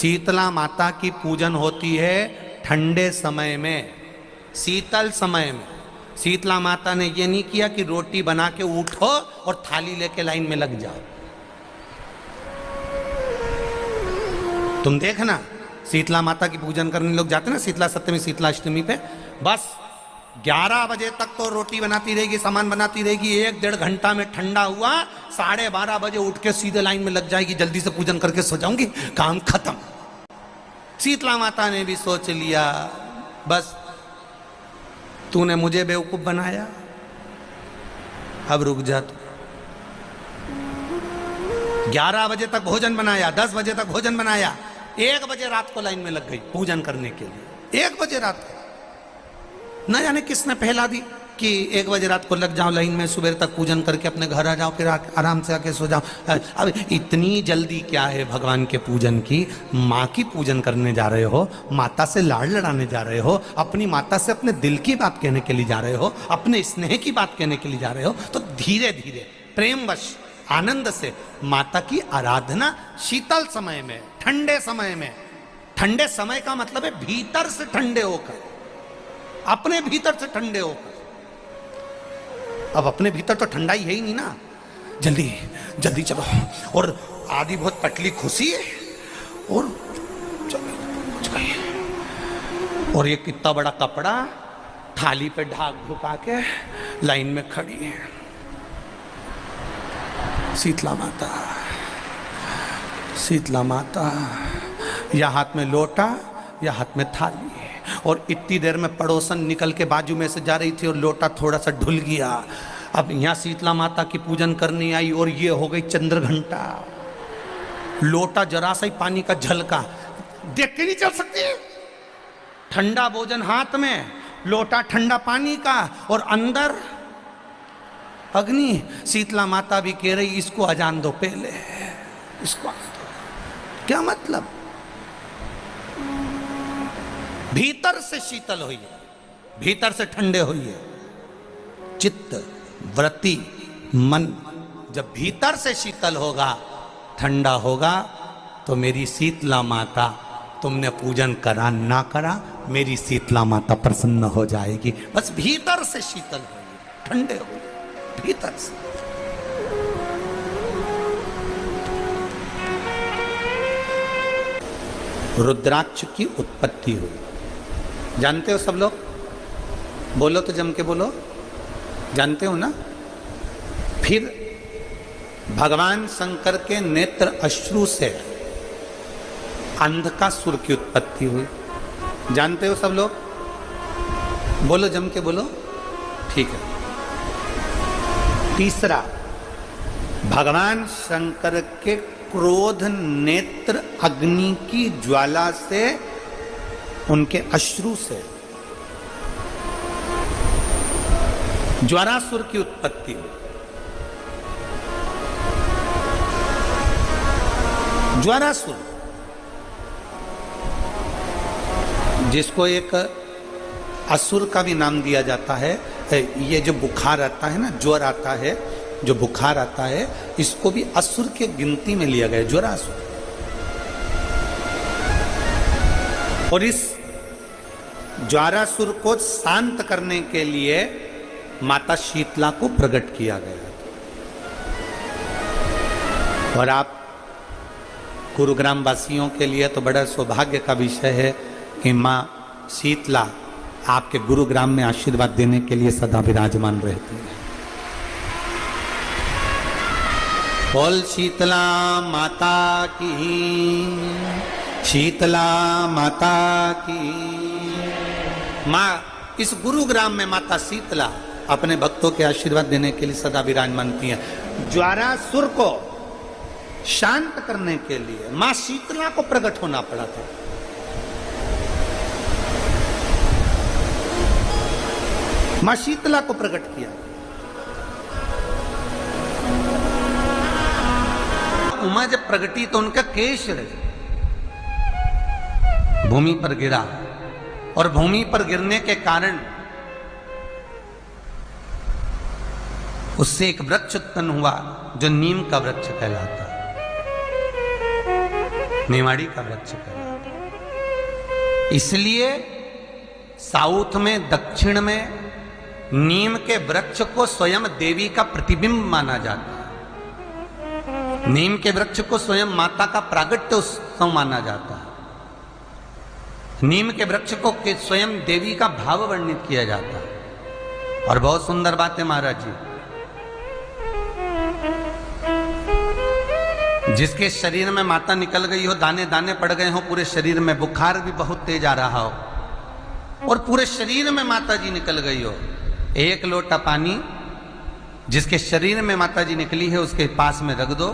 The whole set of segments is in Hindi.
शीतला माता की पूजन होती है ठंडे समय में, शीतल समय में। शीतला माता ने ये नहीं किया कि रोटी बना के उठो और थाली लेके लाइन में लग जाओ। तुम देखना शीतला माता की पूजन करने लोग जाते ना शीतला सप्तमी शीतला अष्टमी पे, बस 11 बजे तक तो रोटी बनाती रहेगी, सामान बनाती रहेगी। 1-1.5 घंटा में ठंडा हुआ, 12:30 बजे उठ के सीधे लाइन में लग जाएगी, जल्दी से पूजन करके सो जाऊंगी, काम खत्म। शीतला माता ने भी सोच लिया बस तूने मुझे बेवकूफ बनाया, अब रुक जा तू। 11 बजे तक भोजन बनाया, 10 बजे तक भोजन बनाया, 1 बजे रात को लाइन में लग गई पूजन करने के लिए। 1 बजे रात को न जाने किसने पहला दी कि 1 बजे रात को लग जाओ लाइन में, सुबह तक पूजन करके अपने घर आ जाओ, फिर आराम से आके सो जाओ। अब इतनी जल्दी क्या है भगवान के पूजन की? माँ की पूजन करने जा रहे हो, माता से लाड़ लड़ाने जा रहे हो, अपनी माता से अपने दिल की बात कहने के लिए जा रहे हो, अपने स्नेह की बात कहने के लिए जा रहे हो, तो धीरे धीरे प्रेमवश आनंद से माता की आराधना शीतल समय में, ठंडे समय में। ठंडे समय का मतलब है भीतर से ठंडे होकर, अपने भीतर से ठंडे होकर। अब अपने भीतर तो ठंडा ही है ही नहीं ना, जल्दी जल्दी चलो, और आधी बहुत पतली खुशी है, और चलो, और ये कितना बड़ा कपड़ा थाली पे ढाक ढुका के लाइन में खड़ी है शीतला माता। शीतला माता या हाथ में लोटा या हाथ में थाली, और इतनी देर में पड़ोसन निकल के बाजू में से जा रही थी और लोटा थोड़ा सा ढुल गया। अब यहाँ शीतला माता की पूजन करनी आई और ये हो गई चंद्र घंटा। लोटा जरा सा ही पानी का झलका, देख के नहीं चल सकती। ठंडा भोजन हाथ में, लोटा ठंडा पानी का, और अंदर अग्नि। शीतला माता भी कह रही इसको अजान दो पहले, इसको क्या मतलब? भीतर से शीतल होइए, भीतर से ठंडे होइए। चित्त वृत्ति मन जब भीतर से शीतल होगा, ठंडा होगा, तो मेरी शीतला माता, तुमने पूजन करा ना करा, मेरी शीतला माता प्रसन्न हो जाएगी। बस भीतर से शीतल होइए, ठंडे होइए भीतर से। रुद्राक्ष की उत्पत्ति हुई, जानते हो सब लोग? बोलो तो जम के बोलो, जानते हो ना? फिर भगवान शंकर के नेत्र अश्रु से अंधकासुर की उत्पत्ति हुई, जानते हो सब लोग? बोलो जम के बोलो, ठीक है। तीसरा, भगवान शंकर के क्रोध नेत्र अग्नि की ज्वाला से, उनके अश्रु से ज्वारासुर की उत्पत्ति हुई। ज्वारासुर, जिसको एक असुर का भी नाम दिया जाता है। ये जो बुखार आता है ना, ज्वर आता है, जो बुखार आता है, इसको भी असुर के गिनती में लिया गया, ज्वारासुर। और इस ज्वारासुर को शांत करने के लिए माता शीतला को प्रकट किया गया। और आप गुरुग्राम वासियों के लिए तो बड़ा सौभाग्य का विषय है कि माँ शीतला आपके गुरुग्राम में आशीर्वाद देने के लिए सदा विराजमान रहती है। बोल शीतला माता की, शीतला माता की। माँ इस गुरुग्राम में माता शीतला अपने भक्तों के आशीर्वाद देने के लिए सदा विराजमान थी है। ज्वारासुर को शांत करने के लिए माँ शीतला को प्रकट होना पड़ा था। माँ शीतला को प्रकट किया। उमा जब प्रगटी तो उनका केश भूमि पर गिरा, और भूमि पर गिरने के कारण उससे एक वृक्ष उत्पन्न हुआ जो नीम का वृक्ष कहलाता है। निमाड़ी का वृक्ष कहलाता है। इसलिए साउथ में, दक्षिण में नीम के वृक्ष को स्वयं देवी का प्रतिबिंब माना जाता है। नीम के वृक्ष को स्वयं माता का प्रागट्य उत्सव माना जाता है। नीम के वृक्ष को स्वयं देवी का भाव वर्णित किया जाता है। और बहुत सुंदर बात है महाराज जी, जिसके शरीर में माता निकल गई हो, दाने दाने पड़ गए हो पूरे शरीर में, बुखार भी बहुत तेज आ रहा हो और पूरे शरीर में माता जी निकल गई हो, एक लोटा पानी जिसके शरीर में माता जी निकली है उसके पास में रख दो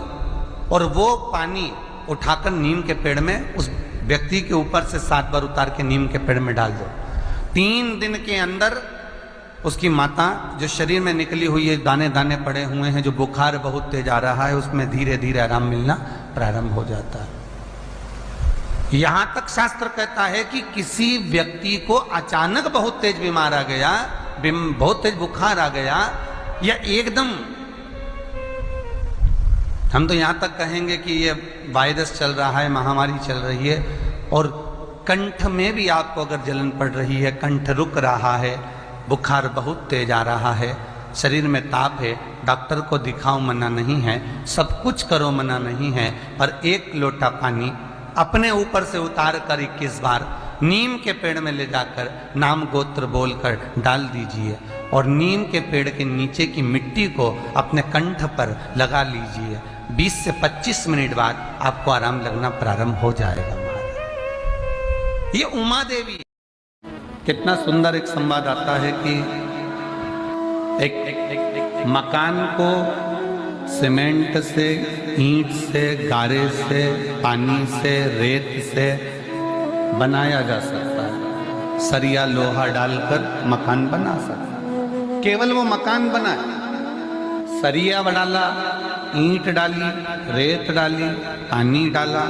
और वो पानी उठाकर नीम के पेड़ में उस व्यक्ति के ऊपर से 7 बार उतार के नीम के पेड़ में डाल दो। 3 दिन के अंदर उसकी माता जो शरीर में निकली हुई है, दाने दाने पड़े हुए हैं, जो बुखार बहुत तेज आ रहा है, उसमें धीरे धीरे आराम मिलना प्रारंभ हो जाता है। यहां तक शास्त्र कहता है कि किसी व्यक्ति को अचानक बहुत तेज बीमार आ गया, बहुत तेज बुखार आ गया, या एकदम, हम तो यहां तक कहेंगे कि ये वायरस चल रहा है, महामारी चल रही है, और कंठ में भी आपको अगर जलन पड़ रही है, कंठ रुक रहा है, बुखार बहुत तेज आ रहा है, शरीर में ताप है, डॉक्टर को दिखाओ मना नहीं है, सब कुछ करो मना नहीं है, पर 1 लोटा पानी अपने ऊपर से उतार कर 21 बार नीम के पेड़ में ले जाकर नाम गोत्र बोलकर डाल दीजिए और नीम के पेड़ के नीचे की मिट्टी को अपने कंठ पर लगा लीजिए। 20 से 25 मिनट बाद आपको आराम लगना प्रारंभ हो जाएगा। ये उमा देवी, कितना सुंदर एक संवाद आता है कि एक मकान को सीमेंट से, ईंट से, गारे से, पानी से, रेत से बनाया जा सकता है। सरिया लोहा डालकर मकान बना सकता है। केवल वो मकान बना, सरिया डाला, ईंट डाली, रेत डाली, पानी डाला,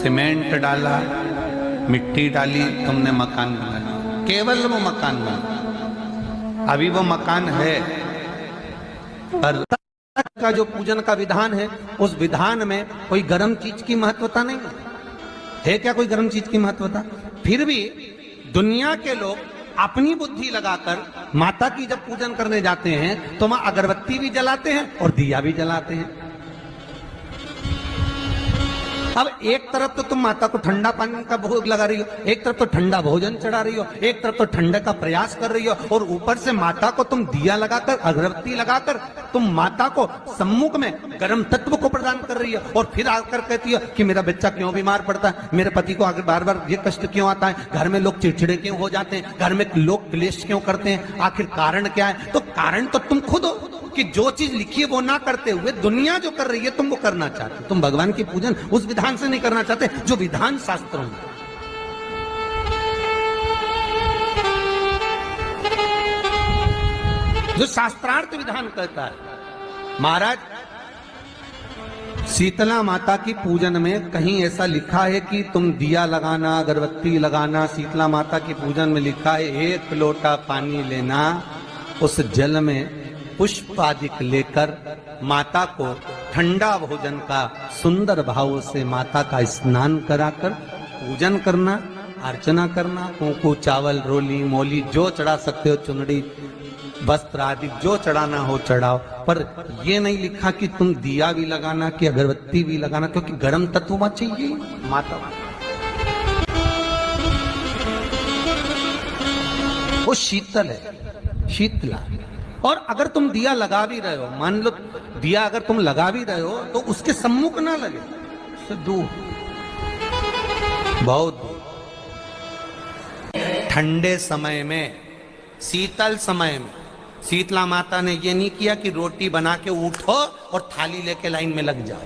सीमेंट डाला, मिट्टी डाली, तुमने मकान बना, केवल वो मकान बना। अभी वो मकान है, पर का जो पूजन का विधान है, उस विधान में कोई गर्म चीज की महत्वता नहीं है। क्या कोई गर्म चीज की महत्वता? फिर भी दुनिया के लोग अपनी बुद्धि लगाकर माता की जब पूजन करने जाते हैं तो वहां अगरबत्ती भी जलाते हैं और दिया भी जलाते हैं। अब एक तरफ तो तुम माता को ठंडा पानी का भोग लगा रही हो, एक तरफ तो ठंडा भोजन चढ़ा रही हो, एक तरफ तो ठंडे का प्रयास कर रही हो, और ऊपर से माता को तुम दिया लगाकर, अगरबत्ती लगाकर तुम माता को सम्मुख में गर्म तत्व को प्रदान कर रही हो, और फिर आकर कहती हो कि मेरा बच्चा क्यों बीमार पड़ता है, मेरे पति को आगे बार बार ये कष्ट क्यों आता है, घर में लोग चिड़चिड़े क्यों हो जाते हैं, घर में लोग क्लेश क्यों करते हैं, आखिर कारण क्या है? तो कारण तो तुम खुद हो कि जो चीज लिखी है वो ना करते हुए दुनिया जो कर रही है तुम वो करना चाहते हो। तुम भगवान की पूजन उस विधान से नहीं करना चाहते जो विधान शास्त्रों में। जो शास्त्रार्थ विधान कहता है। महाराज, शीतला माता की पूजन में कहीं ऐसा लिखा है कि तुम दिया लगाना, अगरबत्ती लगाना? शीतला माता की पूजन में लिखा है 1 लोटा पानी लेना, उस जल में पुष्प आदि लेकर माता को ठंडा भोजन का सुंदर भाव से माता का स्नान कराकर पूजन करना, अर्चना करना, कुंकू, चावल, रोली, मोली जो चढ़ा सकते हो, चुनड़ी, वस्त्र आदि जो चढ़ाना हो चढ़ाओ, पर यह नहीं लिखा कि तुम दिया भी लगाना कि अगरबत्ती भी लगाना, क्योंकि गर्म तत्व वहां चाहिए माता। वो शीतल है, शीतला। और अगर तुम दिया लगा भी रहे हो, मान लो दिया अगर तुम लगा भी रहे हो तो उसके सम्मुख ना लगे, उससे दूर, बहुत ठंडे समय में, शीतल समय में शीतला माता ने ये नहीं किया कि रोटी बना के उठो और थाली लेके लाइन में लग जाओ।